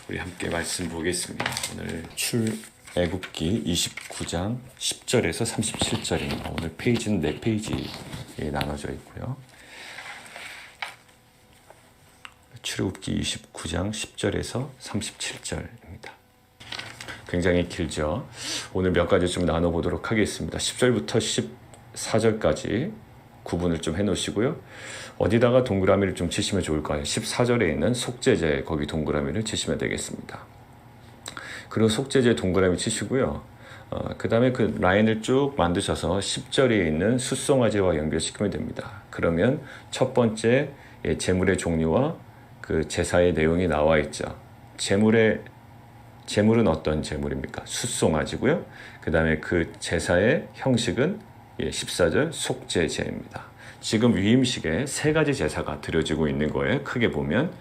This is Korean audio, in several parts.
우리 함께 말씀 보겠습니다. 오늘 출애굽기 29장 10절에서 37절입니다. 오늘 페이지는 4페이지에 나눠져 있고요. 출애굽기 29장 10절에서 37절입니다. 굉장히 길죠. 오늘 몇 가지 좀 나눠보도록 하겠습니다. 10절부터 14절까지 구분을 좀 해놓으시고요. 어디다가 동그라미를 좀 치시면 좋을까요? 14절에 있는 속죄제 거기 동그라미를 치시면 되겠습니다. 그리고 속죄제 동그라미 치시고요. 그 다음에 그 라인을 쭉 만드셔서 10절에 있는 숫송아지와 연결시키면 됩니다. 그러면 첫 번째 제물의 종류와 그 제사의 내용이 나와 있죠. 제물은 어떤 제물입니까? 숫송아지고요. 그 다음에 그 제사의 형식은 14절 속죄제입니다. 지금 위임식에 3가지 제사가 드려지고 있는 거예요. 크게 보면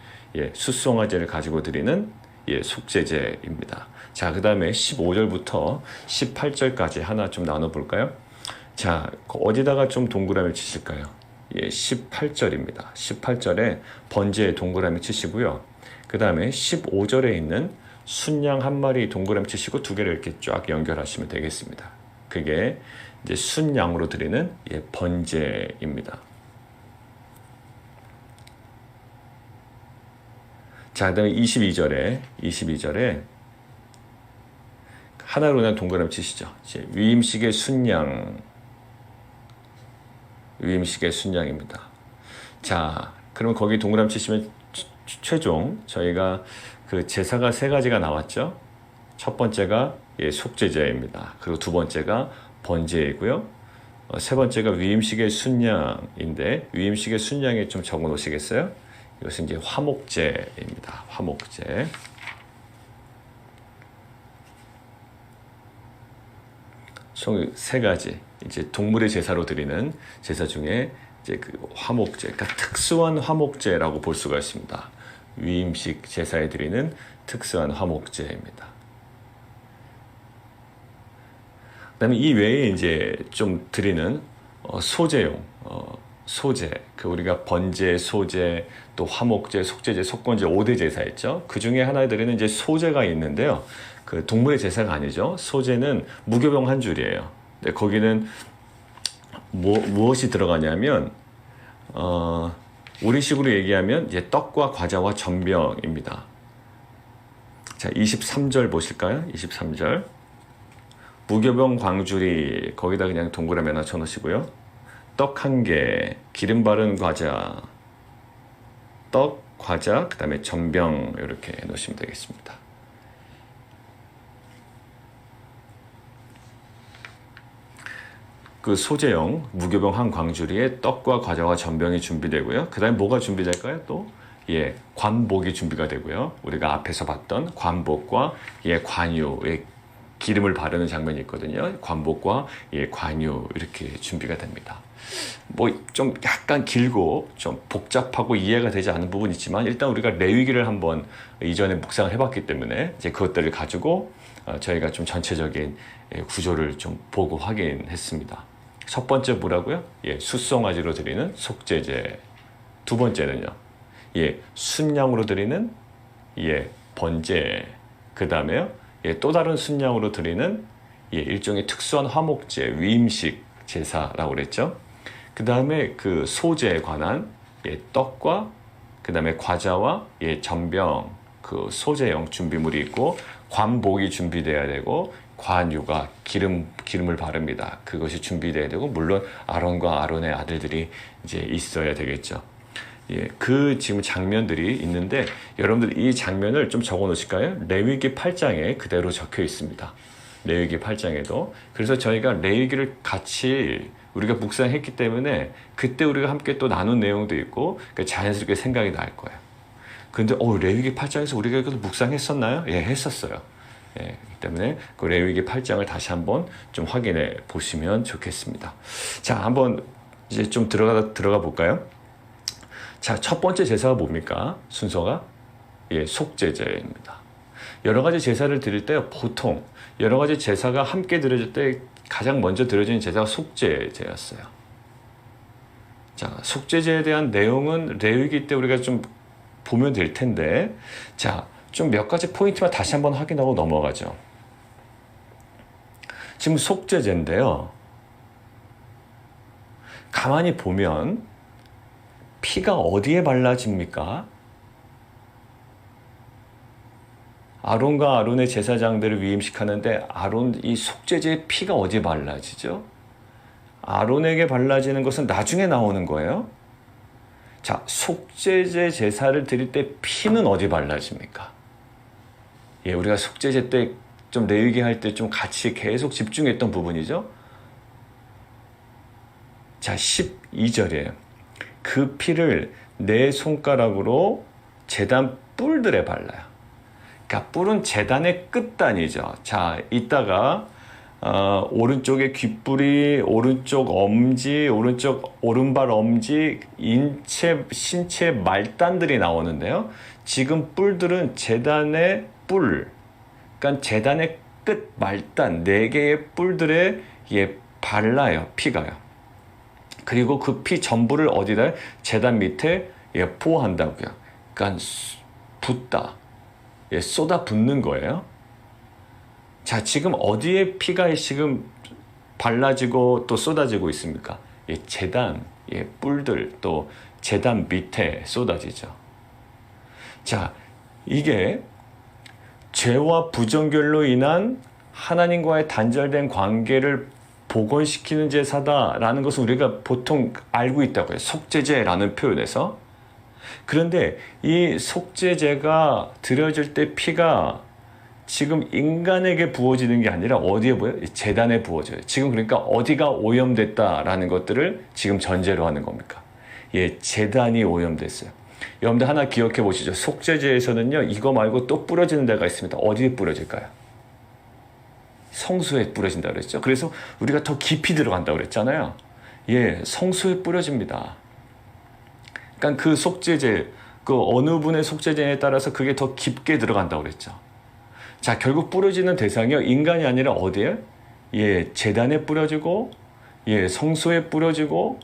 숫송아지를 가지고 드리는 속죄제입니다. 자, 그 다음에 15절부터 18절까지 하나 좀 나눠볼까요? 자, 어디다가 좀 동그라미를 치실까요? 18절입니다. 18절에 번제에 동그라미 치시고요. 그 다음에 15절에 있는 순양 한 마리 동그라미 치시고 2개를 이렇게 쫙 연결하시면 되겠습니다. 그게 이제 순양으로 드리는 번제입니다. 자, 그다음에 22절에 하나로 그냥 동그라미 치시죠. 이제 위임식의 순양입니다. 자, 그러면 거기 동그라미 치시면 최종 저희가 그 제사가 3가지가 나왔죠. 첫 번째가 속죄제입니다. 그리고 두 번째가 번제이고요. 세 번째가 위임식의 순양인데 위임식의 순양에 좀 적어 놓으시겠어요? 이것은 이제 화목제입니다. 화목제. 총 3가지 이제 동물의 제사로 드리는 제사 중에 이제 그 화목제, 그러니까 특수한 화목제라고 볼 수가 있습니다. 위임식 제사에 드리는 특수한 화목제입니다. 그다음에 이 외에 이제 좀 드리는 소제용, 소제, 그 우리가 번제, 소제, 또 화목제, 속죄제, 속건제 5대 제사 있죠. 그 중에 하나에 드리는 이제 소제가 있는데요. 그 동물의 제사가 아니죠. 소제는 무교병 한 줄이에요. 근데 거기는 무엇이 들어가냐면 우리식으로 얘기하면 이제 떡과 과자와 전병입니다. 자, 23절 보실까요? 23절. 무교병 광주리 거기다 그냥 동그라미 하나 쳐놓으시고요. 떡 1개, 기름 바른 과자, 떡, 과자, 그 다음에 전병 이렇게 놓으시면 되겠습니다. 그 소제용 무교병 한 광주리에 떡과 과자와 전병이 준비되고요. 그 다음에 뭐가 준비될까요? 또 관복이 준비가 되고요. 우리가 앞에서 봤던 관복과 관유의 기름을 바르는 장면이 있거든요. 관복과 관유 이렇게 준비가 됩니다. 뭐 좀 약간 길고 좀 복잡하고 이해가 되지 않은 부분이 있지만 일단 우리가 레위기를 한번 이전에 묵상을 해봤기 때문에 이제 그것들을 가지고 저희가 좀 전체적인 구조를 좀 보고 확인했습니다. 첫 번째 뭐라고요? 숫송아지로 드리는 속죄제. 두 번째는요. 순양으로 드리는 번제. 그 다음에요. 또 다른 순양으로 드리는 일종의 특수한 화목제, 위임식 제사라고 그랬죠. 그 다음에 그 소제에 관한 떡과 그 다음에 과자와 전병, 그 소제용 준비물이 있고 관복이 준비돼야 되고 관유가 기름을 바릅니다. 그것이 준비돼야 되고 물론 아론과 아론의 아들들이 이제 있어야 되겠죠. 그 지금 장면들이 있는데 여러분들 이 장면을 좀 적어 놓으실까요? 레위기 8장에 그대로 적혀 있습니다. 레위기 8장에도. 그래서 저희가 레위기를 같이 우리가 묵상했기 때문에 그때 우리가 함께 또 나눈 내용도 있고 자연스럽게 생각이 날 거예요. 근데 레위기 8장에서 우리가 이것도 묵상했었나요? 했었어요. 그렇기 때문에 그 레위기 8장을 다시 한번 좀 확인해 보시면 좋겠습니다. 자, 한번 이제 좀 들어가 볼까요? 자, 첫 번째 제사가 뭡니까? 순서가 속죄제입니다. 여러 가지 제사를 드릴 때 보통 여러 가지 제사가 함께 드려질 때 가장 먼저 드려지는 제사가 속죄제였어요. 자, 속죄제에 대한 내용은 레위기 때 우리가 좀 보면 될 텐데, 자, 좀 몇 가지 포인트만 다시 한번 확인하고 넘어가죠. 지금 속죄제인데요. 가만히 보면 피가 어디에 발라집니까? 아론과 아론의 제사장들을 위임식하는데 이 속죄제의 피가 어디에 발라지죠? 아론에게 발라지는 것은 나중에 나오는 거예요. 자, 속죄제 제사를 드릴 때 피는 어디 발라집니까? 예, 우리가 속죄제 때 좀 레위기 할 때 좀 같이 계속 집중했던 부분이죠. 자, 12절이에요. 그 피를 내 손가락으로 제단 뿔들에 발라요. 그러니까 뿔은 제단의 끝단이죠. 자, 이따가 오른쪽에 귓불이, 오른쪽 엄지, 오른발 엄지, 신체 말단들이 나오는데요. 지금 뿔들은 제단의 뿔, 그러니까 제단의 끝 말단 4개의 뿔들에 발라요. 피가요. 그리고 그 피 전부를 어디다? 제단 밑에 포한다고요. 그러니까 붓다. 쏟아 붓는 거예요. 자, 지금 어디에 피가 지금 발라지고 또 쏟아지고 있습니까? 제단, 뿔들, 또 제단 밑에 쏟아지죠. 자, 이게 죄와 부정결로 인한 하나님과의 단절된 관계를 복원시키는 제사다라는 것을 우리가 보통 알고 있다고요. 속죄제라는 표현에서. 그런데 이 속죄제가 드려질 때 피가 지금 인간에게 부어지는 게 아니라 어디에 부어요? 제단에 부어져요. 지금 그러니까 어디가 오염됐다라는 것들을 지금 전제로 하는 겁니까? 제단이 오염됐어요. 여러분들 하나 기억해 보시죠. 속죄제에서는요, 이거 말고 또 뿌려지는 데가 있습니다. 어디에 뿌려질까요? 성소에 뿌려진다고 그랬죠. 그래서 우리가 더 깊이 들어간다고 그랬잖아요. 성소에 뿌려집니다. 그러니까 그 속죄제, 그 어느 분의 속죄제에 따라서 그게 더 깊게 들어간다고 그랬죠. 자, 결국 뿌려지는 대상이요, 인간이 아니라 어디에? 제단에 뿌려지고, 성소에 뿌려지고,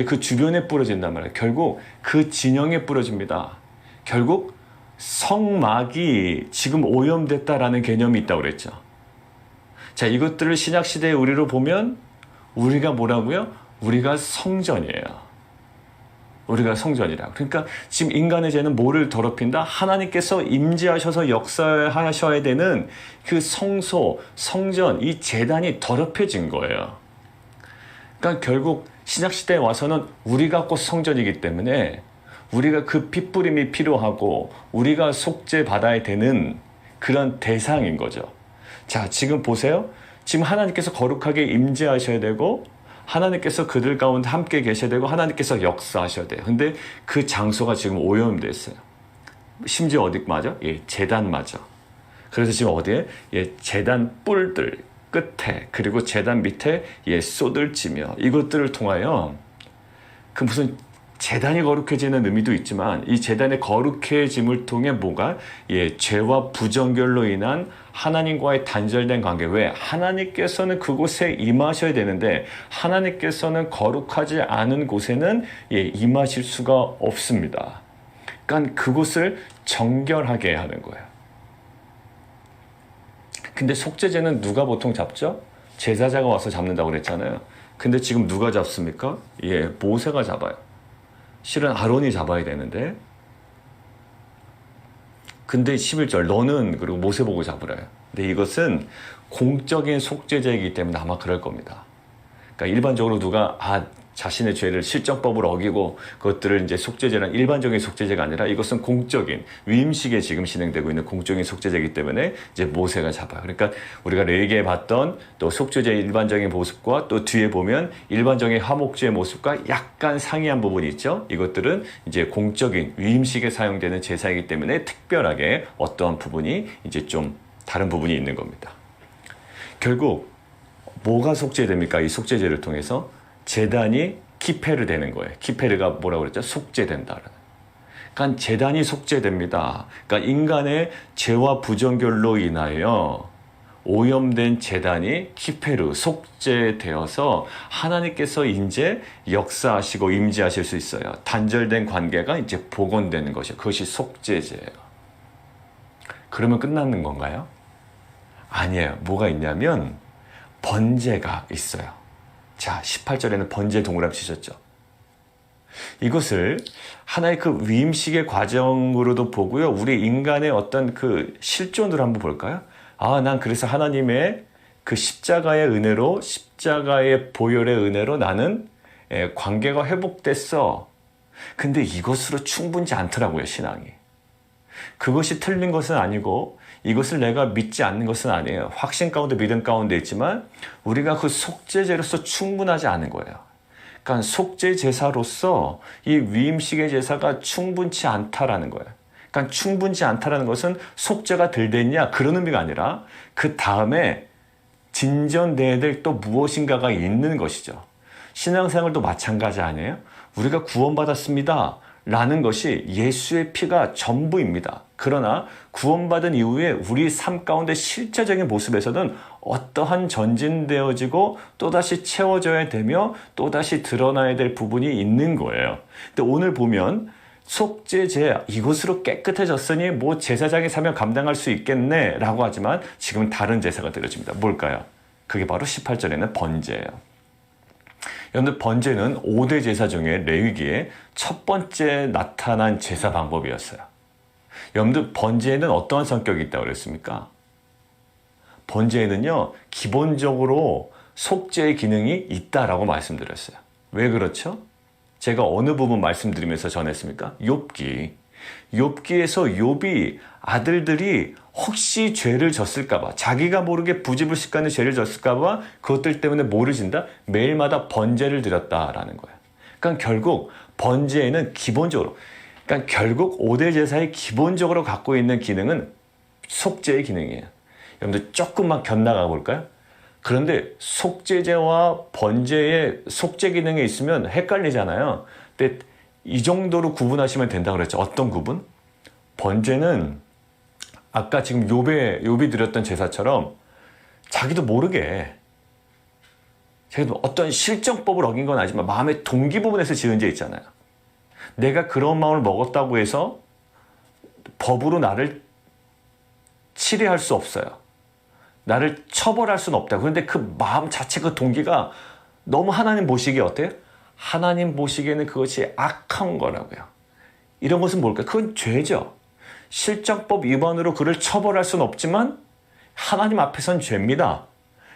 그 주변에 뿌려진단 말이에요. 결국 그 진영에 뿌려집니다. 결국 성막이 지금 오염됐다라는 개념이 있다고 그랬죠. 자, 이것들을 신약시대의 우리로 보면 우리가 뭐라고요? 우리가 성전이에요. 우리가 성전이라고. 그러니까 지금 인간의 죄는 뭐를 더럽힌다? 하나님께서 임재하셔서 역사하셔야 되는 그 성소, 성전, 이 제단이 더럽혀진 거예요. 그러니까 결국 신약시대에 와서는 우리가 곧 성전이기 때문에 우리가 그 핏부림이 필요하고 우리가 속죄받아야 되는 그런 대상인 거죠. 자, 지금 보세요. 지금 하나님께서 거룩하게 임재하셔야 되고 하나님께서 그들 가운데 함께 계셔야 되고 하나님께서 역사하셔야 돼요. 근데 그 장소가 지금 오염됐어요. 심지어 어디 맞아? 제단 맞아. 그래서 지금 어디에? 제단 뿔들 끝에 그리고 제단 밑에 쏟을지며 이것들을 통하여 그 무슨 제단이 거룩해지는 의미도 있지만 이 제단의 거룩해짐을 통해 뭐가? 죄와 부정결로 인한 하나님과의 단절된 관계. 왜? 하나님께서는 그곳에 임하셔야 되는데 하나님께서는 거룩하지 않은 곳에는 임하실 수가 없습니다. 그러니까 그곳을 정결하게 하는 거예요. 근데 속죄제는 누가 보통 잡죠? 제사자가 와서 잡는다고 그랬잖아요. 근데 지금 누가 잡습니까? 모세가 잡아요. 실은 아론이 잡아야 되는데. 근데 11절 너는 그리고 모세 보고 잡으래요. 근데 이것은 공적인 속죄제이기 때문에 아마 그럴 겁니다. 그러니까 일반적으로 누가 자신의 죄를 실정법으로 어기고 그것들을 이제 속죄제란 일반적인 속죄제가 아니라 이것은 공적인 위임식에 지금 진행되고 있는 공적인 속죄제이기 때문에 이제 모세가 잡아요. 그러니까 우리가 레위기에 봤던 또 속죄제의 일반적인 모습과 또 뒤에 보면 일반적인 화목제의 모습과 약간 상이한 부분이 있죠. 이것들은 이제 공적인 위임식에 사용되는 제사이기 때문에 특별하게 어떠한 부분이 이제 좀 다른 부분이 있는 겁니다. 결국 뭐가 속죄됩니까? 이 속죄제를 통해서 제단이 키페르 되는 거예요. 키페르가 뭐라고 그랬죠? 속죄된다. 그러니까 제단이 속죄됩니다. 그러니까 인간의 죄와 부정결로 인하여 오염된 제단이 키페르, 속죄되어서 하나님께서 이제 역사하시고 임재하실 수 있어요. 단절된 관계가 이제 복원되는 것이에요. 그것이 속죄제예요. 그러면 끝나는 건가요? 아니에요. 뭐가 있냐면 번제가 있어요. 자, 18절에는 번제 동그라미 치셨죠? 이것을 하나의 그 위임식의 과정으로도 보고요. 우리 인간의 어떤 그 실존으로 한번 볼까요? 아, 난 그래서 하나님의 그 십자가의 은혜로, 십자가의 보혈의 은혜로 나는 관계가 회복됐어. 근데 이것으로 충분치 않더라고요, 신앙이. 그것이 틀린 것은 아니고 이것을 내가 믿지 않는 것은 아니에요. 확신 가운데 믿음 가운데 있지만 우리가 그 속죄제로서 충분하지 않은 거예요. 그러니까 속죄 제사로서 이 위임식의 제사가 충분치 않다라는 거예요. 그러니까 충분치 않다라는 것은 속죄가 덜 됐냐 그런 의미가 아니라 그 다음에 진전돼야 될 또 무엇인가가 있는 것이죠. 신앙생활도 마찬가지 아니에요? 우리가 구원받았습니다 라는 것이 예수의 피가 전부입니다. 그러나 구원받은 이후에 우리 삶 가운데 실제적인 모습에서는 어떠한 전진되어지고 또다시 채워져야 되며 또다시 드러나야 될 부분이 있는 거예요. 근데 오늘 보면 속죄제 이것으로 깨끗해졌으니 뭐 제사장이 사면 감당할 수 있겠네 라고 하지만 지금은 다른 제사가 드려집니다. 뭘까요? 그게 바로 18절에는 번제예요. 여러분들 번제는 5대 제사 중에 레위기에 첫 번째 나타난 제사 방법이었어요. 여러분들 번제에는 어떠한 성격이 있다고 그랬습니까? 번제에는요 기본적으로 속죄의 기능이 있다라고 말씀드렸어요. 왜 그렇죠? 제가 어느 부분 말씀드리면서 전했습니까? 욥기. 욥기에서 욥이 아들들이 혹시 죄를 졌을까봐 자기가 모르게 부집을 습관의 죄를 졌을까봐 그것들 때문에 모르진다 매일마다 번제를 드렸다라는 거예요. 그러니까 결국 번제에는 기본적으로 그러니까 결국 5대 제사의 기본적으로 갖고 있는 기능은 속죄의 기능이에요. 여러분들 조금만 곁나가 볼까요? 그런데 속죄제와 번제의 속죄 기능이 있으면 헷갈리잖아요. 근데 이 정도로 구분하시면 된다고 그랬죠. 어떤 구분? 번제는 아까 지금 욥이 드렸던 제사처럼 자기도 모르게 자기도 어떤 실정법을 어긴 건 아니지만 마음의 동기 부분에서 지은 죄 있잖아요. 내가 그런 마음을 먹었다고 해서 법으로 나를 치리할 수 없어요. 나를 처벌할 수는 없다. 그런데 그 마음 자체 그 동기가 너무 하나님 보시기에 어때요? 하나님 보시기에는 그것이 악한 거라고요. 이런 것은 뭘까요? 그건 죄죠. 실정법 위반으로 그를 처벌할 수는 없지만 하나님 앞에선 죄입니다.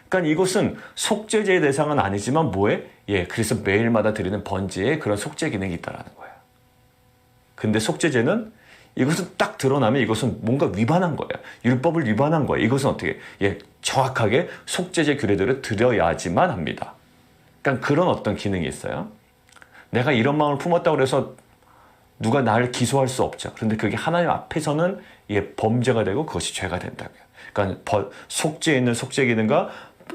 그러니까 이것은 속죄제의 대상은 아니지만 뭐에? 그래서 매일마다 드리는 번제에 그런 속죄 기능이 있다는 거예요. 근데 속죄제는 이것은 딱 드러나면 이것은 뭔가 위반한 거예요. 율법을 위반한 거예요. 이것은 어떻게? 정확하게 속죄제 규례대로 드려야지만 합니다. 그러니까 그런 어떤 기능이 있어요. 내가 이런 마음을 품었다고 해서 누가 나를 기소할 수 없죠. 그런데 그게 하나님 앞에서는 범죄가 되고 그것이 죄가 된다고요. 그러니까 속죄에 있는 속죄 기능과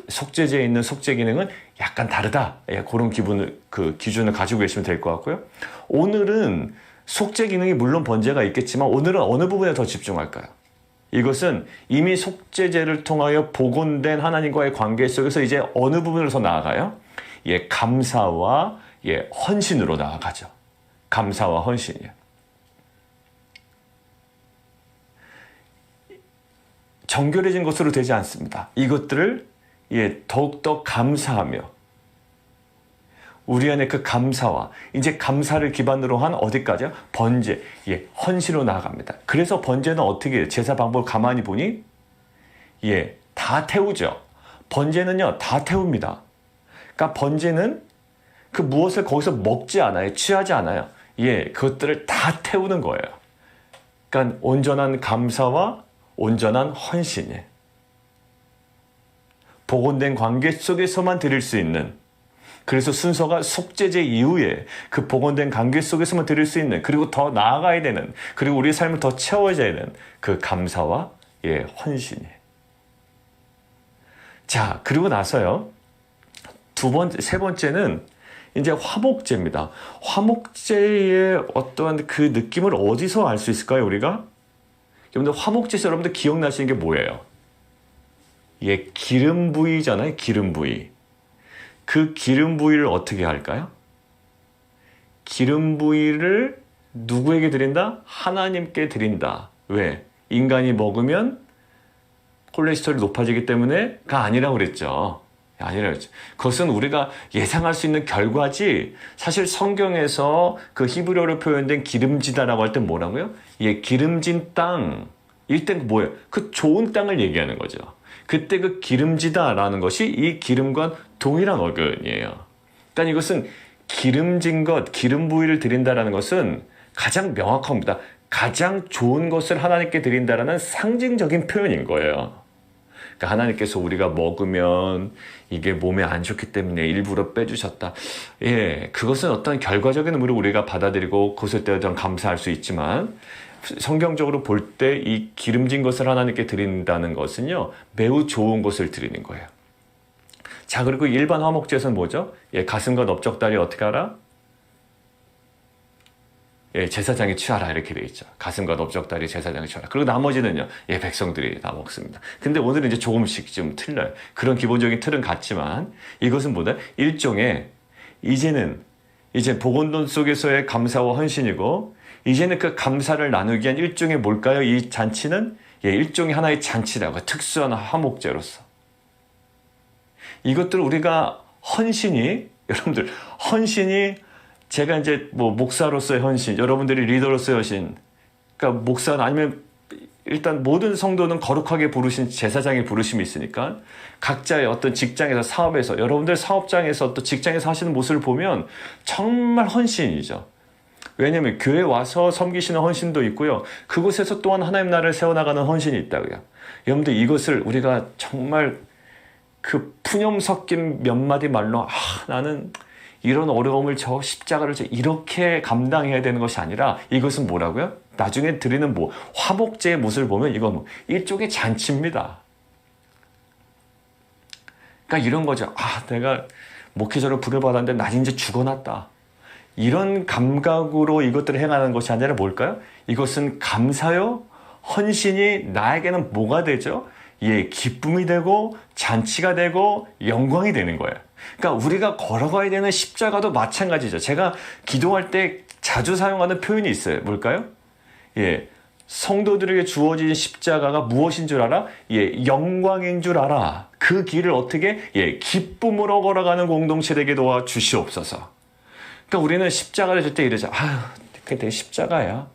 속죄제에 있는 속죄 기능은 약간 다르다. 그런 기준을 가지고 계시면 될 것 같고요. 오늘은 속죄 기능이 물론 번제가 있겠지만 오늘은 어느 부분에 더 집중할까요? 이것은 이미 속죄제를 통하여 복원된 하나님과의 관계 속에서 이제 어느 부분으로 더 나아가요? 감사와 헌신으로 나아가죠. 감사와 헌신이요. 정결해진 것으로 되지 않습니다. 이것들을 더욱더 감사하며 우리 안에 그 감사와 이제 감사를 기반으로 한 어디까지요? 번제, 헌신으로 나아갑니다. 그래서 번제는 어떻게 해요? 제사 방법을 가만히 보니 다 태우죠. 번제는요 다 태웁니다. 그러니까 번제는 그 무엇을 거기서 먹지 않아요. 취하지 않아요. 그것들을 다 태우는 거예요. 그러니까 온전한 감사와 온전한 헌신이에요. 복원된 관계 속에서만 드릴 수 있는 그래서 순서가 속죄제 이후에 그 복원된 관계 속에서만 드릴 수 있는 그리고 더 나아가야 되는 그리고 우리의 삶을 더 채워져야 되는 그 감사와 헌신이에요. 자, 그리고 나서요. 세 번째는 이제 화목제입니다. 화목제의 어떠한 그 느낌을 어디서 알 수 있을까요, 우리가? 여러분들 화목제에서 여러분들 기억나시는 게 뭐예요? 기름 부위잖아요, 기름 부위. 그 기름 부위를 어떻게 할까요? 기름 부위를 누구에게 드린다? 하나님께 드린다. 왜? 인간이 먹으면 콜레스테롤이 높아지기 때문에가 아니라고 그랬죠. 아니라고 그랬죠. 그것은 우리가 예상할 수 있는 결과지, 사실 성경에서 그 히브리어로 표현된 기름지다라고 할 때 뭐라고요? 예, 기름진 땅. 일단 뭐예요? 그 좋은 땅을 얘기하는 거죠. 그때 그 기름지다라는 것이 이 기름과 동일한 어근이에요. 그러니까 이것은 기름진 것, 기름 부위를 드린다라는 것은 가장 명확합니다. 가장 좋은 것을 하나님께 드린다라는 상징적인 표현인 거예요. 그러니까 하나님께서 우리가 먹으면 이게 몸에 안 좋기 때문에 일부러 빼주셨다. 예, 그것은 어떤 결과적인 의미로 우리가 받아들이고 그것에 대해서 감사할 수 있지만, 성경적으로 볼 때 이 기름진 것을 하나님께 드린다는 것은요, 매우 좋은 것을 드리는 거예요. 자, 그리고 일반 화목제에서는 뭐죠? 예, 가슴과 넓적다리 어떻게 하라? 예, 제사장이 취하라, 이렇게 되어 있죠. 가슴과 넓적다리 제사장이 취하라. 그리고 나머지는요, 예, 백성들이 다 먹습니다. 근데 오늘은 이제 조금씩 좀 틀려요. 그런 기본적인 틀은 같지만, 이것은 뭐다? 일종의, 이제 복원돈 속에서의 감사와 헌신이고, 이제는 그 감사를 나누기 위한 일종의 뭘까요? 이 잔치는? 예, 일종의 하나의 잔치라고, 특수한 화목제로서. 이것들 우리가 여러분들, 헌신이, 제가 이제 뭐 목사로서의 헌신, 여러분들이 리더로서의 헌신, 그러니까 목사는 아니면 일단 모든 성도는 거룩하게 부르신 제사장의 부르심이 있으니까 각자의 어떤 직장에서, 사업에서, 여러분들 사업장에서 또 직장에서 하시는 모습을 보면 정말 헌신이죠. 왜냐하면 교회 와서 섬기시는 헌신도 있고요. 그곳에서 또한 하나님 나라를 세워나가는 헌신이 있다고요. 여러분들, 이것을 우리가 정말 그 푸념 섞인 몇 마디 말로 나는 이런 어려움을 저 십자가를 이렇게 감당해야 되는 것이 아니라, 이것은 뭐라고요? 나중에 드리는 화목제의 모습을 보면 이건 일종의 잔치입니다. 그러니까 이런 거죠. 내가 목회자로 부를 받았는데 난 이제 죽어났다. 이런 감각으로 이것들을 행하는 것이 아니라 뭘까요? 이것은 감사요, 헌신이 나에게는 뭐가 되죠? 예, 기쁨이 되고 잔치가 되고 영광이 되는 거예요. 그러니까 우리가 걸어가야 되는 십자가도 마찬가지죠. 제가 기도할 때 자주 사용하는 표현이 있어요. 뭘까요? 예, 성도들에게 주어진 십자가가 무엇인 줄 알아? 예, 영광인 줄 알아. 그 길을 어떻게? 예, 기쁨으로 걸어가는 공동체 되게 도와 주시옵소서. 그러니까 우리는 십자가를 질 때 이러죠. 그게 내 십자가야.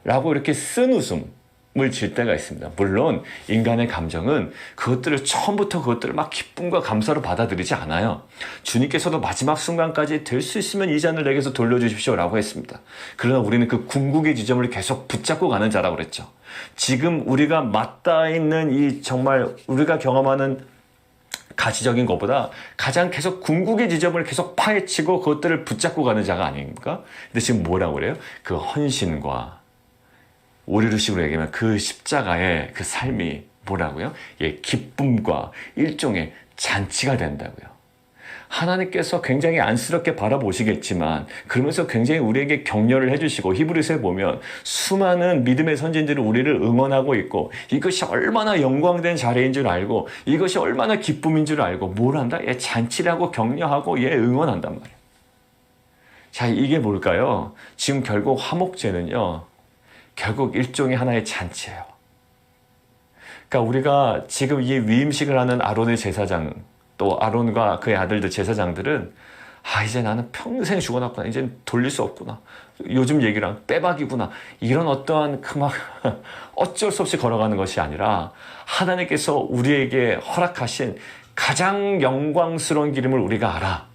라고 이렇게 쓴 웃음을 질 때가 있습니다. 물론 인간의 감정은 그것들을 막 기쁨과 감사로 받아들이지 않아요. 주님께서도 마지막 순간까지 될 수 있으면 이 잔을 내게서 돌려주십시오 라고 했습니다. 그러나 우리는 그 궁극의 지점을 계속 붙잡고 가는 자라고 그랬죠. 지금 우리가 맞닿아 있는 이 정말 우리가 경험하는 가시적인 것보다 가장 계속 궁극의 지점을 계속 파헤치고 그것들을 붙잡고 가는 자가 아닙니까? 근데 지금 뭐라고 그래요? 그 헌신과, 오리루식으로 얘기하면 그 십자가의 그 삶이 뭐라고요? 예, 기쁨과 일종의 잔치가 된다고요. 하나님께서 굉장히 안쓰럽게 바라보시겠지만, 그러면서 굉장히 우리에게 격려를 해주시고, 히브리서에 보면 수많은 믿음의 선진들이 우리를 응원하고 있고, 이것이 얼마나 영광된 자리인 줄 알고, 이것이 얼마나 기쁨인 줄 알고, 뭘 한다? 예, 잔치라고 격려하고, 예, 응원한단 말이에요. 자, 이게 뭘까요? 지금 결국 화목제는요, 결국 일종의 하나의 잔치예요. 그러니까 우리가 지금 이 위임식을 하는 아론의 제사장, 또 아론과 그의 아들들 제사장들은 이제 나는 평생 죽어놨구나. 이제 돌릴 수 없구나. 요즘 얘기랑 빼박이구나. 이런 어떠한 어쩔 수 없이 걸어가는 것이 아니라, 하나님께서 우리에게 허락하신 가장 영광스러운 길임을 우리가 알아.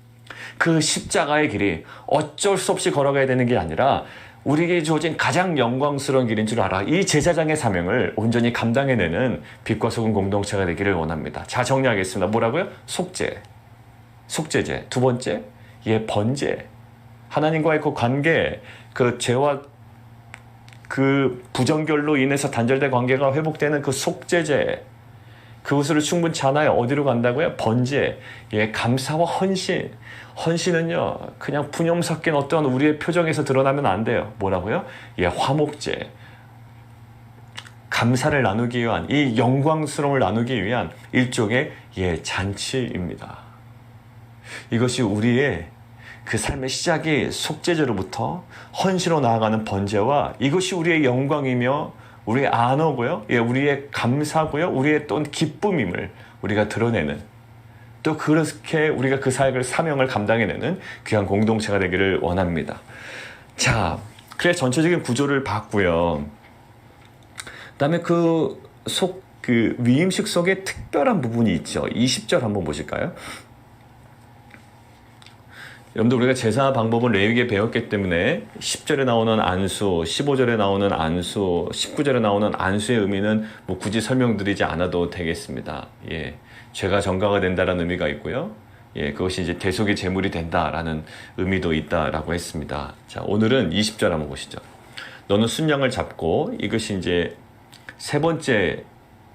그 십자가의 길이 어쩔 수 없이 걸어가야 되는 게 아니라 우리에게 주어진 가장 영광스러운 길인 줄 알아. 이 제사장의 사명을 온전히 감당해내는 빛과 소금 공동체가 되기를 원합니다. 자, 정리하겠습니다. 뭐라고요? 속죄제. 두 번째, 번제. 하나님과의 그 관계, 그 죄와 그 부정결로 인해서 단절된 관계가 회복되는 그 속죄제. 그것으로 충분치 않아요. 어디로 간다고요? 번제. 감사와 헌신. 헌신은요, 그냥 푸념 섞인 어떤 우리의 표정에서 드러나면 안 돼요. 뭐라고요? 화목제. 감사를 나누기 위한, 이 영광스러움을 나누기 위한 일종의 잔치입니다. 이것이 우리의 그 삶의 시작이 속죄제로부터 헌신으로 나아가는 번제와, 이것이 우리의 영광이며 우리의 안어고요. 예, 우리의 감사고요. 우리의 또 기쁨임을 우리가 드러내는, 또 그렇게 우리가 그 사명을 감당해내는 귀한 공동체가 되기를 원합니다. 자, 그래 전체적인 구조를 봤고요. 그다음에 그 위임식 속에 특별한 부분이 있죠. 20절 한번 보실까요? 여러분들 우리가 제사 방법은 레위기에 배웠기 때문에 10절에 나오는 안수, 15절에 나오는 안수, 19절에 나오는 안수의 의미는 뭐 굳이 설명드리지 않아도 되겠습니다. 예, 죄가 전가가 된다라는 의미가 있고요. 예, 그것이 이제 대속의 제물이 된다라는 의미도 있다라고 했습니다. 자, 오늘은 20절 한번 보시죠. 너는 순양을 잡고, 이것이 이제 세 번째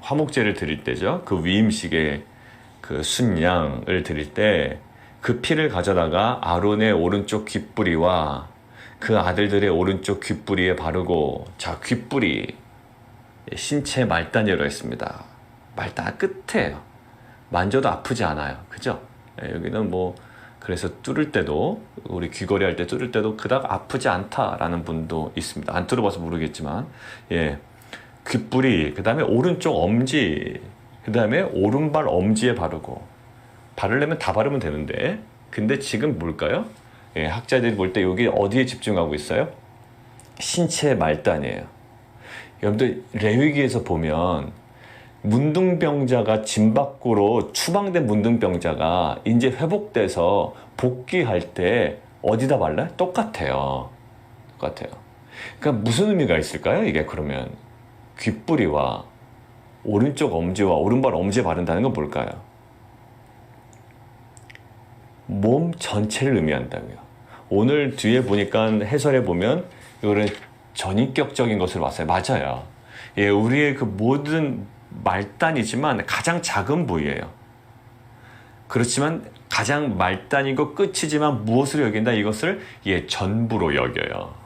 화목제를 드릴 때죠. 그 위임식의 그 순양을 드릴 때 그 피를 가져다가 아론의 오른쪽 귓뿌리와 그 아들들의 오른쪽 귓뿌리에 바르고, 자, 귓뿌리 신체 말단이라고 했습니다. 말단 끝에요. 만져도 아프지 않아요. 그죠? 예, 여기는 뭐 그래서 뚫을 때도, 우리 귀걸이 할 때 뚫을 때도 그닥 아프지 않다라는 분도 있습니다. 안 뚫어봐서 모르겠지만, 예, 귓뿌리, 그 다음에 오른쪽 엄지, 그 다음에 오른발 엄지에 바르고, 바르려면 다 바르면 되는데, 근데 지금 뭘까요? 예, 학자들이 볼 때 여기 어디에 집중하고 있어요? 신체 말단이에요. 여러분들 레위기에서 보면 문둥병자가 진 밖으로 추방된 문둥병자가 이제 회복돼서 복귀할 때 어디다 발라요? 똑같아요. 똑같아요. 그러니까 무슨 의미가 있을까요? 이게 그러면 귓뿌리와 오른쪽 엄지와 오른발 엄지에 바른다는 건 뭘까요? 몸 전체를 의미한다고요. 오늘 뒤에 보니까 해설해 보면 이거는 전인격적인 것을 봤어요. 맞아요. 예, 우리의 그 모든 말단이지만 가장 작은 부위예요. 그렇지만 가장 말단이고 끝이지만 무엇으로 여긴다? 이것을 전부로 여겨요.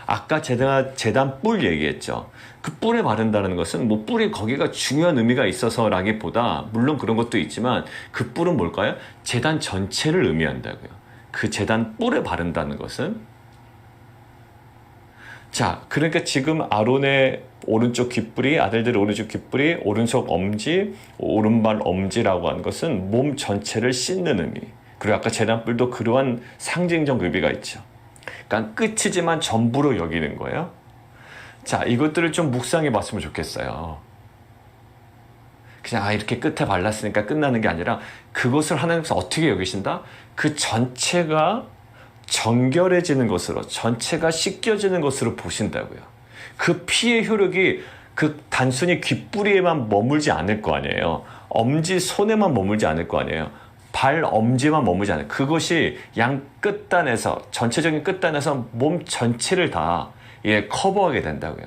아까 제단 뿔 얘기했죠. 그 뿔에 바른다는 것은 뭐 뿔이 거기가 중요한 의미가 있어서라기보다, 물론 그런 것도 있지만 그 뿔은 뭘까요? 제단 전체를 의미한다고요. 그 제단 뿔에 바른다는 것은, 자, 그러니까 지금 아론의 오른쪽 귓뿌리, 아들들의 오른쪽 귓뿌리, 오른쪽 엄지, 오른발 엄지라고 하는 것은 몸 전체를 씻는 의미. 그리고 아까 제단 뿔도 그러한 상징적 의미가 있죠. 그러니까 끝이지만 전부로 여기는 거예요. 자, 이것들을 좀 묵상해 봤으면 좋겠어요. 그냥 이렇게 끝에 발랐으니까 끝나는 게 아니라 그것을 하나님께서 어떻게 여기신다? 그 전체가 정결해지는 것으로, 전체가 씻겨지는 것으로 보신다고요. 그 피의 효력이 그 단순히 귓뿌리에만 머물지 않을 거 아니에요. 엄지 손에만 머물지 않을 거 아니에요. 발 엄지만 머물지 않아요. 그것이 양 끝단에서, 전체적인 끝단에서 몸 전체를 다 커버하게 된다고요.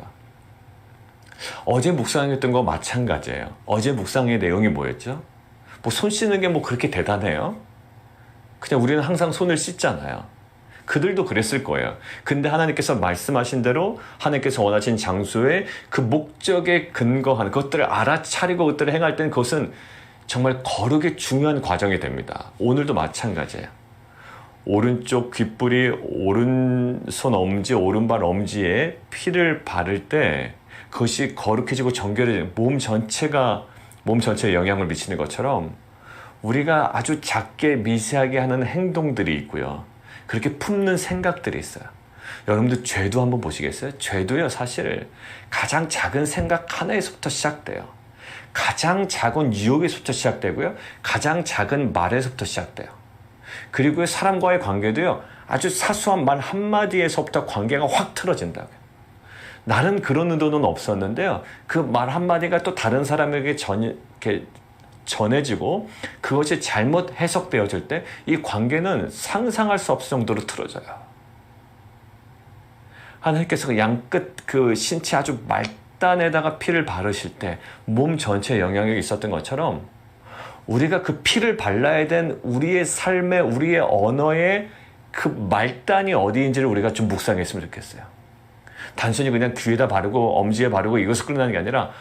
어제 묵상했던 거 마찬가지예요. 어제 묵상의 내용이 뭐였죠? 뭐 손 씻는 게 뭐 그렇게 대단해요? 그냥 우리는 항상 손을 씻잖아요. 그들도 그랬을 거예요. 근데 하나님께서 말씀하신 대로 하나님께서 원하신 장소에 그 목적에 근거하는 것들을 알아차리고 그것들을 행할 때는 그것은 정말 거룩의 중요한 과정이 됩니다. 오늘도 마찬가지예요. 오른쪽 귓뿌리, 오른손 엄지, 오른발 엄지에 피를 바를 때 그것이 거룩해지고 정결해지는, 몸 전체에 영향을 미치는 것처럼 우리가 아주 작게 미세하게 하는 행동들이 있고요. 그렇게 품는 생각들이 있어요. 여러분들 죄도 한번 보시겠어요? 죄도요, 사실 가장 작은 생각 하나에서부터 시작돼요. 가장 작은 유혹에서부터 시작되고요. 가장 작은 말에서부터 시작돼요. 그리고 사람과의 관계도요, 아주 사소한 말 한마디에서부터 관계가 확 틀어진다고요. 나는 그런 의도는 없었는데요. 그 말 한마디가 또 다른 사람에게 전해지고 그것이 잘못 해석되어질 때 이 관계는 상상할 수 없을 정도로 틀어져요. 하나님께서 그 양끝 그 신체 아주 말단에다가 피를 바르실 때 몸 전체에 영향력이 있었던 것처럼 우리가 그 피를 발라야 된 우리의 삶에, 우리의 언어에 그 말단이 어디인지를 우리가 좀 묵상했으면 좋겠어요. 단순히 그냥 귀에다 바르고 엄지에 바르고 이것을 끝나는 게 아니라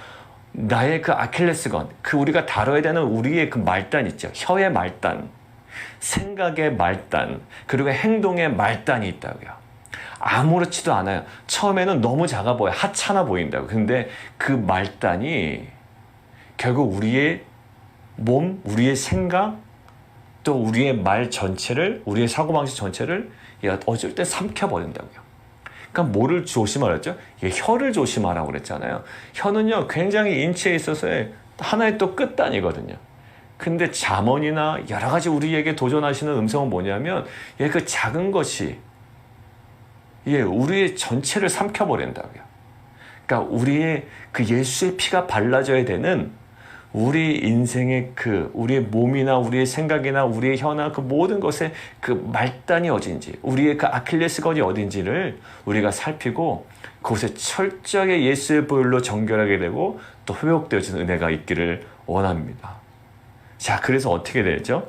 나의 그 아킬레스건, 그 우리가 다뤄야 되는 우리의 그 말단 있죠. 혀의 말단, 생각의 말단, 그리고 행동의 말단이 있다고요. 아무렇지도 않아요. 처음에는 너무 작아 보여, 하찮아 보인다고. 근데 그 말단이 결국 우리의 몸, 우리의 생각, 또 우리의 말 전체를, 우리의 사고방식 전체를 어쩔 때 삼켜버린다고요. 그러니까 뭐를 조심하랬죠? 혀를 조심하라고 그랬잖아요. 혀는요, 굉장히 인체에 있어서의 하나의 또 끝단이거든요. 근데 잠언이나 여러 가지 우리에게 도전하시는 음성은 뭐냐면, 그 작은 것이, 우리의 전체를 삼켜버린다고요. 그러니까 우리의 그 예수의 피가 발라져야 되는 우리 인생의 우리의 몸이나 우리의 생각이나 우리의 혀나 그 모든 것의 그 말단이 어딘지, 우리의 그 아킬레스건이 어딘지를 우리가 살피고 그곳에 철저하게 예수의 보혈로 정결하게 되고 또 회복되어지는 은혜가 있기를 원합니다. 자, 그래서 어떻게 되죠?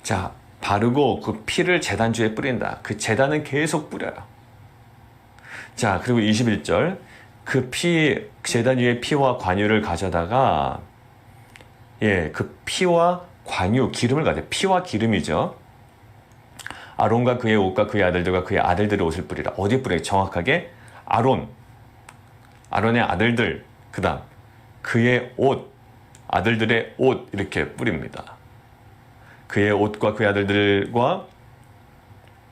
자, 바르고 그 피를 제단주에 뿌린다. 그 제단은 계속 뿌려요. 자, 그리고 21절. 그 제단 위에 피와 관유를 가져다가, 그 피와 관유, 기름을 가져. 피와 기름이죠. 아론과 그의 옷과 그의 아들들과 그의 아들들의 옷을 뿌리라. 어디에 뿌려요? 정확하게 아론의 아들들, 그 다음 그의 옷, 아들들의 옷, 이렇게 뿌립니다. 그의 옷과 그의 아들들과,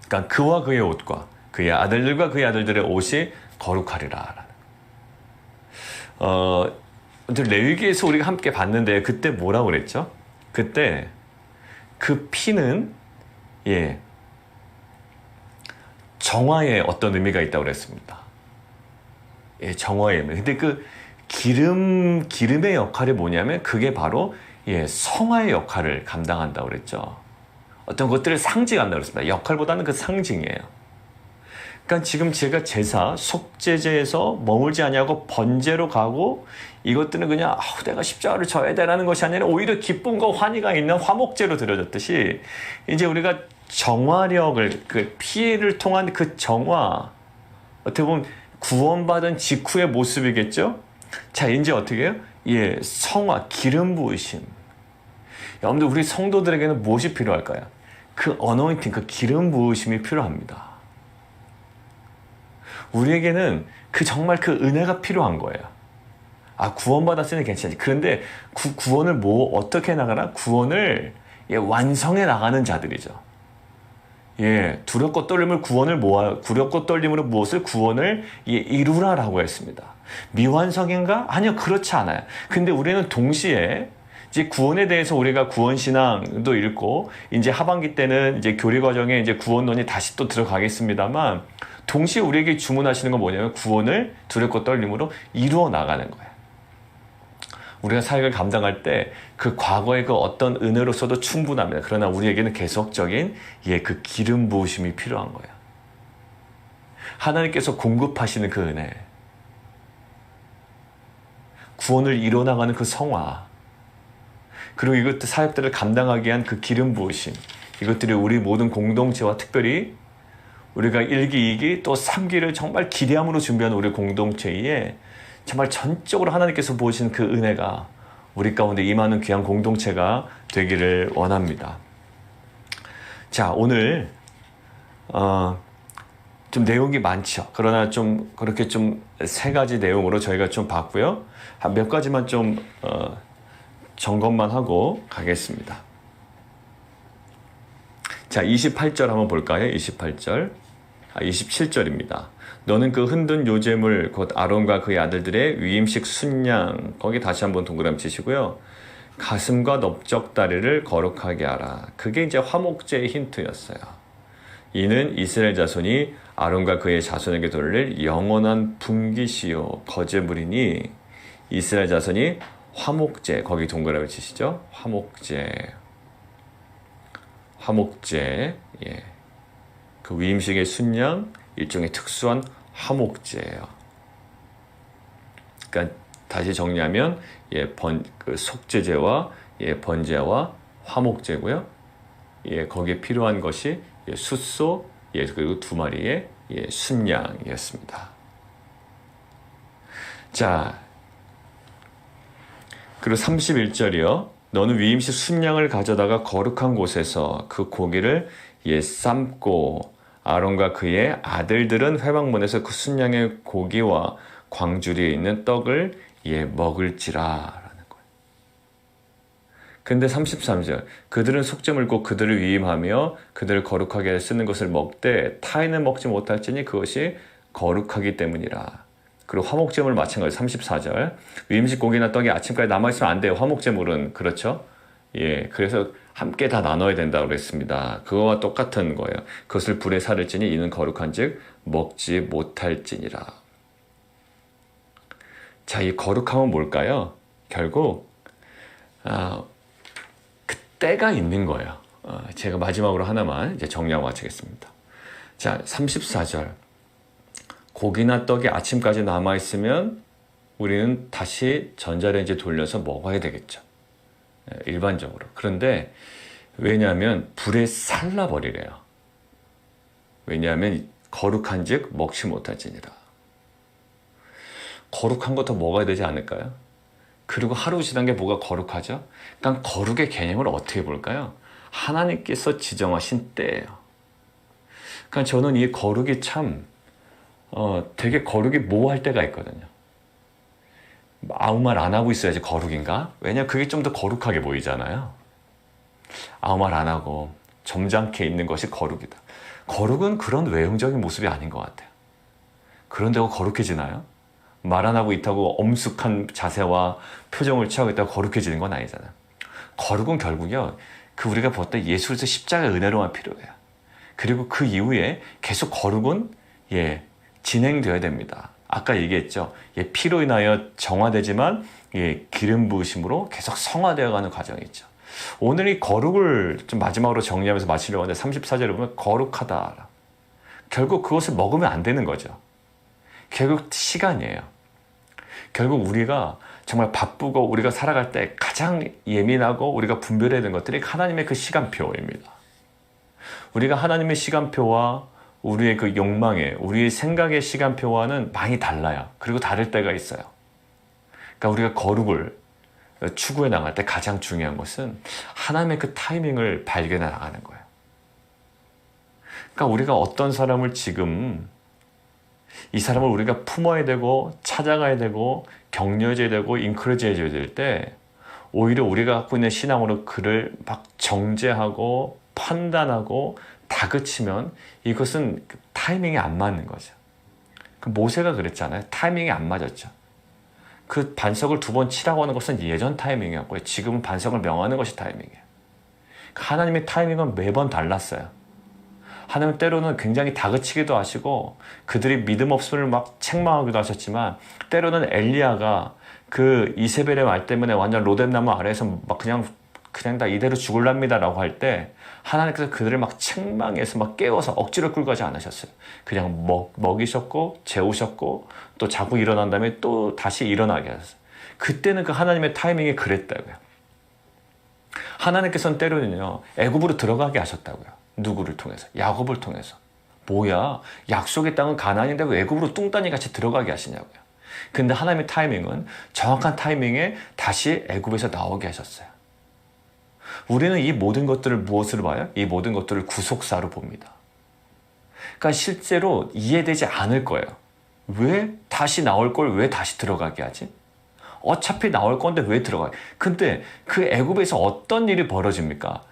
그러니까 그와 그의 옷과 그의 아들들과 그의 아들들의 옷이 거룩하리라. 레위기에서 우리가 함께 봤는데 그때 뭐라고 그랬죠? 그때 그 피는 정화에 어떤 의미가 있다고 그랬습니다. 정화의 의미. 근데 그 기름의 역할이 뭐냐면 그게 바로 성화의 역할을 감당한다고 그랬죠. 어떤 것들을 상징한다고 그랬습니다. 역할보다는 그 상징이에요. 그러니까 지금 제가 제사, 속죄제에서 머물지 않냐고 번제로 가고 이것들은 그냥 내가 십자가를 져야 되라는 것이 아니라 오히려 기쁨과 환희가 있는 화목제로 드려졌듯이 이제 우리가 정화력을, 그 피를 통한 그 정화, 어떻게 보면 구원받은 직후의 모습이겠죠? 자, 이제 어떻게 해요? 성화, 기름 부으심. 여러분들, 우리 성도들에게는 무엇이 필요할까요? 그 어노인팅, 그 기름 부으심이 필요합니다. 우리에게는 정말 그 은혜가 필요한 거예요. 구원받았으니 괜찮지. 그런데 구원을 어떻게 나가나? 구원을 완성해 나가는 자들이죠. 두렵고 떨림을 두렵고 떨림으로 무엇을? 구원을 이루라라고 했습니다. 미완성인가? 아니요, 그렇지 않아요. 근데 우리는 동시에 이제 구원에 대해서 우리가 구원신앙도 읽고, 이제 하반기 때는 이제 교리 과정에 이제 구원론이 다시 또 들어가겠습니다만, 동시에 우리에게 주문하시는 건 뭐냐면 구원을 두렵고 떨림으로 이루어 나가는 거예요. 우리가 사역을 감당할 때 그 과거의 그 어떤 은혜로서도 충분합니다. 그러나 우리에게는 계속적인 그 기름 부으심이 필요한 거예요. 하나님께서 공급하시는 그 은혜, 구원을 이뤄나가는 그 성화, 그리고 이것들 사역들을 감당하기 위한 그 기름 부으심, 이것들이 우리 모든 공동체와 특별히 우리가 1기, 2기, 또 3기를 정말 기대함으로 준비하는 우리 공동체에 정말 전적으로 하나님께서 부으신 그 은혜가 우리 가운데 임하는 귀한 공동체가 되기를 원합니다. 자, 오늘 좀 내용이 많죠. 그러나 좀 그렇게 좀 3가지 내용으로 저희가 좀 봤고요. 몇 가지만 좀 점검만 하고 가겠습니다. 자, 28절 한번 볼까요? 27절입니다. 너는 그 흔든 요제물 곧 아론과 그의 아들들의 위임식 순양, 거기 다시 한번 동그라미 치시고요. 가슴과 넓적다리를 거룩하게 하라. 그게 이제 화목제의 힌트였어요. 이는 이스라엘 자손이 아론과 그의 자손에게 돌릴 영원한 분깃이요 거제물이니, 이스라엘 자손이 화목제, 거기 동그라미 치시죠. 화목제, 그 위임식의 순양, 일종의 특수한 화목제예요. 그러니까 다시 정리하면 그 속죄제와 번제와 화목제고요. 거기에 필요한 것이 숫소, 그리고 2마리의 순양이었습니다. 자, 그리고 31절이요. 너는 위임식 순양을 가져다가 거룩한 곳에서 그 고기를 삶고 아론과 그의 아들들은 회막문에서 그 순양의 고기와 광주리에 있는 떡을 먹을지라. 근데 33절 그들은 속죄 물고 그들을 위임하며 그들을 거룩하게 쓰는 것을 먹되 타인은 먹지 못할지니 그것이 거룩하기 때문이라. 그리고 화목제물 마찬가지 34절 위임식 고기나 떡이 아침까지 남아있으면 안 돼요. 화목제물은 그렇죠. 그래서 함께 다 나눠야 된다고 그랬습니다. 그거와 똑같은 거예요. 그것을 불에 사를지니 이는 거룩한즉 먹지 못할지니라. 자, 이 거룩함은 뭘까요? 결국 때가 있는 거예요. 제가 마지막으로 하나만 이제 정리하고 마치겠습니다. 자, 34절. 고기나 떡이 아침까지 남아있으면 우리는 다시 전자레인지 돌려서 먹어야 되겠죠. 일반적으로. 그런데 왜냐하면 불에 살라버리래요. 왜냐하면 거룩한 즉 먹지 못할지니라. 거룩한 거 더 먹어야 되지 않을까요? 그리고 하루 지난 게 뭐가 거룩하죠? 그러니까 거룩의 개념을 어떻게 볼까요? 하나님께서 지정하신 때예요. 그러니까 저는 이 거룩이 참 되게 거룩이 모호할 때가 있거든요. 아무 말 안 하고 있어야지 거룩인가? 왜냐면 그게 좀 더 거룩하게 보이잖아요. 아무 말 안 하고 점잖게 있는 것이 거룩이다. 거룩은 그런 외형적인 모습이 아닌 것 같아요. 그런다고 거룩해지나요? 말 안 하고 있다고 엄숙한 자세와 표정을 취하고 있다고 거룩해지는 건 아니잖아요. 거룩은 결국요, 우리가 볼 때 예수에서 십자가의 은혜로만 필요해요. 그리고 그 이후에 계속 거룩은 진행되어야 됩니다. 아까 얘기했죠. 피로 인하여 정화되지만 기름 부으심으로 계속 성화되어가는 과정이 있죠. 오늘 이 거룩을 좀 마지막으로 정리하면서 마치려고 하는데 34절에 보면 거룩하다. 결국 그것을 먹으면 안 되는 거죠. 결국 시간이에요. 결국 우리가 정말 바쁘고 우리가 살아갈 때 가장 예민하고 우리가 분별해야 되는 것들이 하나님의 그 시간표입니다. 우리가 하나님의 시간표와 우리의 그 욕망의, 우리의 생각의 시간표와는 많이 달라요. 그리고 다를 때가 있어요. 그러니까 우리가 거룩을 추구해 나갈 때 가장 중요한 것은 하나님의 그 타이밍을 발견해 나가는 거예요. 그러니까 우리가 어떤 사람을 지금 이 사람을 우리가 품어야 되고 찾아가야 되고 격려해줘야 되고 인크레지 해줘야 될 때 오히려 우리가 갖고 있는 신앙으로 그를 막 정죄하고 판단하고 다그치면 이것은 타이밍이 안 맞는 거죠. 그 모세가 그랬잖아요. 타이밍이 안 맞았죠. 그 반석을 2번 치라고 하는 것은 예전 타이밍이었고요. 지금은 반석을 명하는 것이 타이밍이에요. 하나님의 타이밍은 매번 달랐어요. 하나님은 때로는 굉장히 다그치기도 하시고 그들이 믿음 없음을 막 책망하기도 하셨지만 때로는 엘리야가 그 이세벨의 말 때문에 완전 로뎀나무 아래에서 막 그냥 다 이대로 죽을랍니다라고 할 때 하나님께서 그들을 막 책망해서 막 깨워서 억지로 끌고 가지 않으셨어요. 그냥 먹이셨고 재우셨고 또 자고 일어난 다음에 또 다시 일어나게 하셨어요. 그때는 그 하나님의 타이밍이 그랬다고요. 하나님께서는 때로는요 애굽으로 들어가게 하셨다고요. 누구를 통해서? 야곱을 통해서. 뭐야? 약속의 땅은 가나안인데 왜 애굽으로 뚱딴이 같이 들어가게 하시냐고요. 근데 하나님의 타이밍은 정확한 타이밍에 다시 애굽에서 나오게 하셨어요. 우리는 이 모든 것들을 무엇으로 봐요? 이 모든 것들을 구속사로 봅니다. 그러니까 실제로 이해되지 않을 거예요. 왜 다시 나올 걸 왜 다시 들어가게 하지? 어차피 나올 건데 왜 들어가요? 근데 그 애굽에서 어떤 일이 벌어집니까?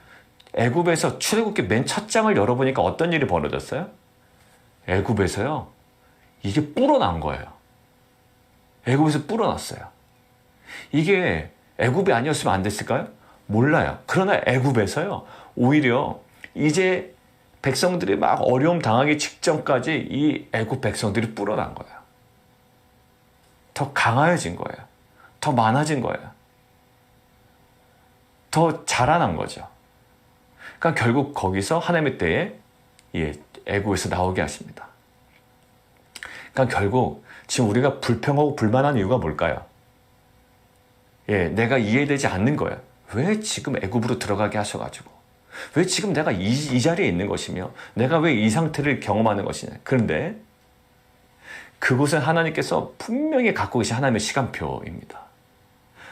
애굽에서 출애굽기 맨 첫 장을 열어보니까 어떤 일이 벌어졌어요? 애굽에서요. 이게 불어난 거예요. 애굽에서 불어났어요. 이게 애굽이 아니었으면 안 됐을까요? 몰라요. 그러나 애굽에서요. 오히려 이제 백성들이 막 어려움 당하기 직전까지 이 애굽 백성들이 불어난 거예요. 더 강해진 거예요. 더 많아진 거예요. 더 자라난 거죠. 그러니까 결국 거기서 하나님의 때에 애굽에서 나오게 하십니다. 그러니까 결국 지금 우리가 불평하고 불만한 이유가 뭘까요? 내가 이해되지 않는 거예요. 왜 지금 애굽으로 들어가게 하셔가지고 왜 지금 내가 이 자리에 있는 것이며 내가 왜 이 상태를 경험하는 것이냐. 그런데 그곳은 하나님께서 분명히 갖고 계신 하나님의 시간표입니다.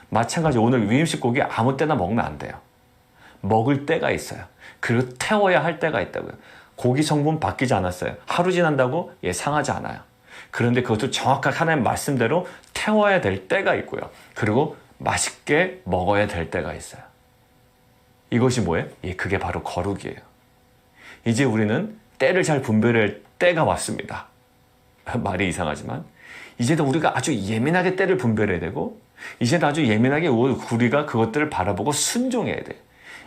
마찬가지 오늘 위임식 고기 아무 때나 먹으면 안 돼요. 먹을 때가 있어요. 그리고 태워야 할 때가 있다고요. 고기 성분 바뀌지 않았어요. 하루 지난다고 상하지 않아요. 그런데 그것도 정확하게 하나님 말씀대로 태워야 될 때가 있고요. 그리고 맛있게 먹어야 될 때가 있어요. 이것이 뭐예요? 그게 바로 거룩이에요. 이제 우리는 때를 잘 분별할 때가 왔습니다. 말이 이상하지만 이제는 우리가 아주 예민하게 때를 분별해야 되고, 이제는 아주 예민하게 우리가 그것들을 바라보고 순종해야 돼.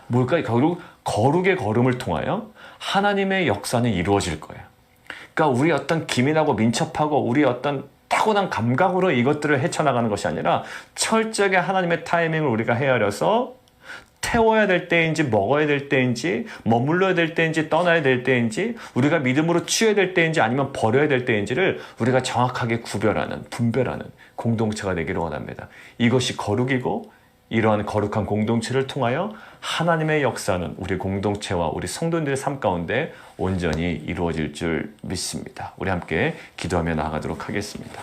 뭘까요? 결국 거룩의 걸음을 통하여 하나님의 역사는 이루어질 거예요. 그러니까 우리 어떤 기민하고 민첩하고 우리 어떤 타고난 감각으로 이것들을 헤쳐나가는 것이 아니라 철저하게 하나님의 타이밍을 우리가 헤아려서 태워야 될 때인지 먹어야 될 때인지 머물러야 될 때인지 떠나야 될 때인지 우리가 믿음으로 취해야 될 때인지 아니면 버려야 될 때인지를 우리가 정확하게 구별하는, 분별하는 공동체가 되기를 원합니다. 이것이 거룩이고, 이러한 거룩한 공동체를 통하여 하나님의 역사는 우리 공동체와 우리 성도님들의 삶 가운데 온전히 이루어질 줄 믿습니다. 우리 함께 기도하며 나아가도록 하겠습니다.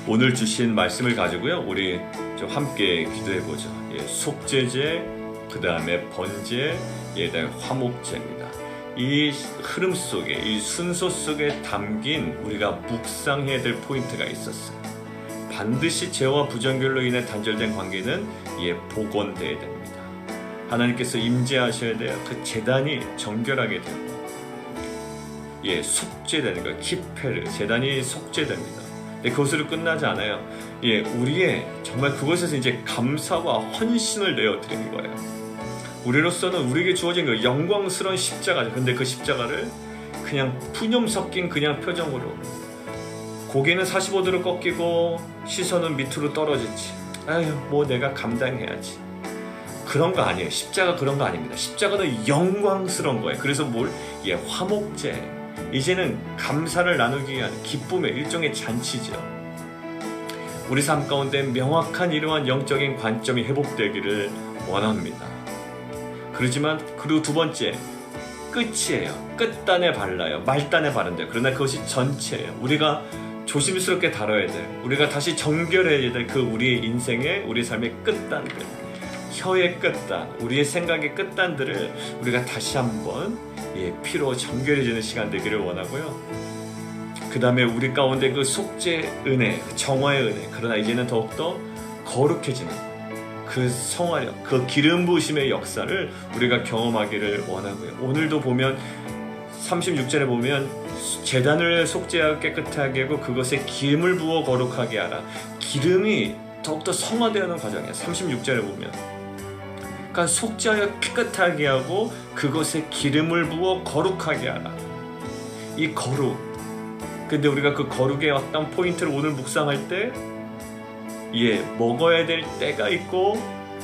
오늘 주신 말씀을 가지고요, 우리 좀 함께 기도해 보죠. 속죄제, 그 다음에 번제, 그다음에 화목제입니다. 이 흐름 속에, 이 순서 속에 담긴 우리가 묵상해야 될 포인트가 있었어요. 반드시 죄와 부정결로 인해 단절된 관계는 복원돼야 됩니다. 하나님께서 임재하셔야 돼요. 그 제단이 정결하게 되고, 속죄되는 거예요. 키페르, 제단이 속죄됩니다. 근데 그것으로 끝나지 않아요. 우리의 정말 그것에서 이제 감사와 헌신을 내어드리는 거예요. 우리로서는 우리에게 주어진 그 영광스러운 십자가죠. 근데 그 십자가를 그냥 푸념 섞인 그냥 표정으로, 고개는 45도로 꺾이고 시선은 밑으로 떨어지지, 뭐 내가 감당해야지, 그런 거 아니에요. 십자가 그런 거 아닙니다. 십자가는 영광스러운 거예요. 그래서 화목제, 이제는 감사를 나누기 위한 기쁨의 일종의 잔치죠. 우리 삶 가운데 명확한 이러한 영적인 관점이 회복되기를 원합니다. 그렇지만 그리고 두 번째, 끝이에요. 끝단에 발라요. 말단에 바른대요. 그러나 그것이 전체예요. 우리가 조심스럽게 다뤄야 될, 우리가 다시 정결해야 될 그 우리의 인생의, 우리 삶의 끝단들, 혀의 끝단, 우리의 생각의 끝단들을 우리가 다시 한번 피로 정결해지는 시간 되기를 원하고요. 그 다음에 우리 가운데 그 속죄 은혜, 정화의 은혜, 그러나 이제는 더욱더 거룩해지는 그 성화력, 그 기름 부으심의 역사를 우리가 경험하기를 원하고요. 오늘도 보면 36절에 보면 제단을 속죄하고 깨끗하게 하고 그것에 기름을 부어 거룩하게 하라. 기름이 더욱더 성화되는 과정이에요. 36절에 보면, 그러니까 속죄하여 깨끗하게 하고 그것에 기름을 부어 거룩하게 하라. 이 거룩, 근데 우리가 그 거룩의 어떤 포인트를 오늘 묵상할 때 먹어야 될 때가 있고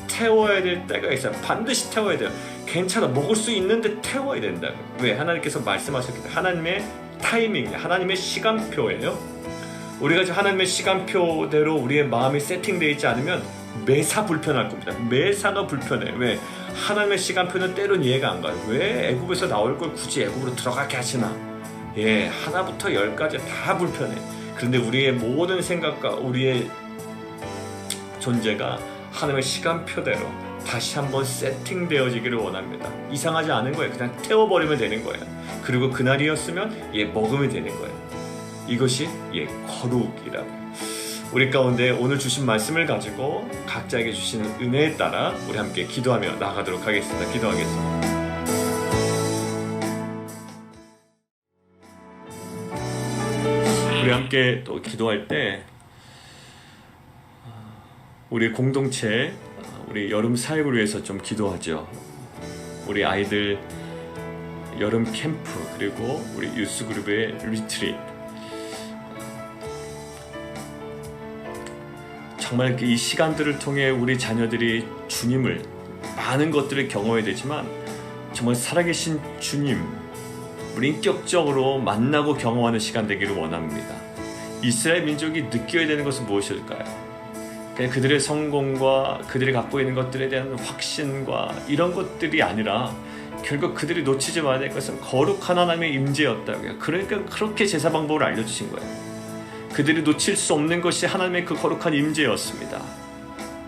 태워야 될 때가 있어요. 반드시 태워야 돼요. 괜찮아, 먹을 수 있는데 태워야 된다. 왜? 하나님께서 말씀하셨기 때문에. 하나님의 타이밍, 하나님의 시간표예요. 우리가 지금 하나님의 시간표대로 우리의 마음이 세팅되어 있지 않으면 매사 불편할 겁니다. 매사가 불편해요. 왜? 하나님의 시간표는 때론 이해가 안 가요. 왜 애굽에서 나올 걸 굳이 애굽으로 들어가게 하시나? 하나부터 열까지 다 불편해. 그런데 우리의 모든 생각과 우리의 존재가 하나님의 시간표대로 다시 한번 세팅되어지기를 원합니다. 이상하지 않은 거예요. 그냥 태워버리면 되는 거예요. 그리고 그날이었으면 먹으면 되는 거예요. 이것이 거룩이라고요. 우리 가운데 오늘 주신 말씀을 가지고 각자에게 주시는 은혜에 따라 우리 함께 기도하며 나가도록 하겠습니다. 기도하겠습니다. 우리 함께 또 기도할 때 우리 공동체, 우리 여름 사역을 위해서 좀 기도하죠. 우리 아이들 여름 캠프, 그리고 우리 유스그룹의 리트릿, 정말 이 시간들을 통해 우리 자녀들이 주님을, 많은 것들을 경험해야 되지만 정말 살아계신 주님, 우리 인격적으로 만나고 경험하는 시간 되기를 원합니다. 이스라엘 민족이 느껴야 되는 것은 무엇일까요? 그냥 그들의 성공과 그들이 갖고 있는 것들에 대한 확신과 이런 것들이 아니라 결국 그들이 놓치지 말아야 될 것은 거룩한 하나님의 임재였다고요. 그러니까 그렇게 제사 방법을 알려주신 거예요. 그들이 놓칠 수 없는 것이 하나님의 그 거룩한 임재였습니다.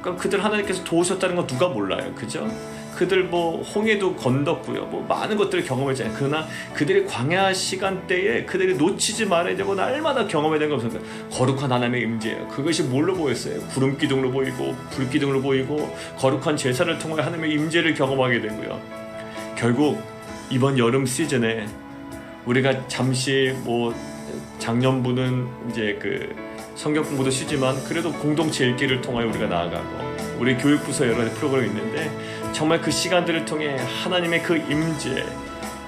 그러니까 그들 하나님께서 도우셨다는 건 누가 몰라요, 그죠? 그들 뭐 홍해도 건넜고요. 뭐 많은 것들을 경험했잖아요. 그러나 그들의 광야 시간대에 그들이 놓치지 말아야 되고 날마다 경험해야 되는 것은 거룩한 하나님의 임재예요. 그것이 뭘로 보였어요? 구름 기둥으로 보이고 불 기둥으로 보이고 거룩한 제사를 통해 하나님의 임재를 경험하게 되고요. 결국 이번 여름 시즌에 우리가 잠시 뭐 작년부는 이제 그 성경 공부도 쉬지만 그래도 공동체 읽기를 통하여 우리가 나아가고 우리 교육부서 여러 가지 프로그램이 있는데 정말 그 시간들을 통해 하나님의 그 임재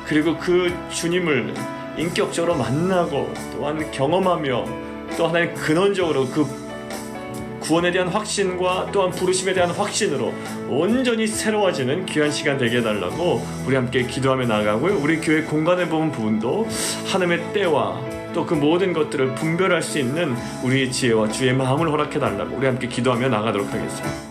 그리고 그 주님을 인격적으로 만나고 또한 경험하며 또 하나님 근원적으로 그 구원에 대한 확신과 또한 부르심에 대한 확신으로 온전히 새로워지는 귀한 시간 되게 해달라고 우리 함께 기도하며 나아가고요. 우리 교회 공간에 보면 부분도 하나님의 때와 또 그 모든 것들을 분별할 수 있는 우리의 지혜와 주의 마음을 허락해 달라고 우리 함께 기도하며 나가도록 하겠습니다.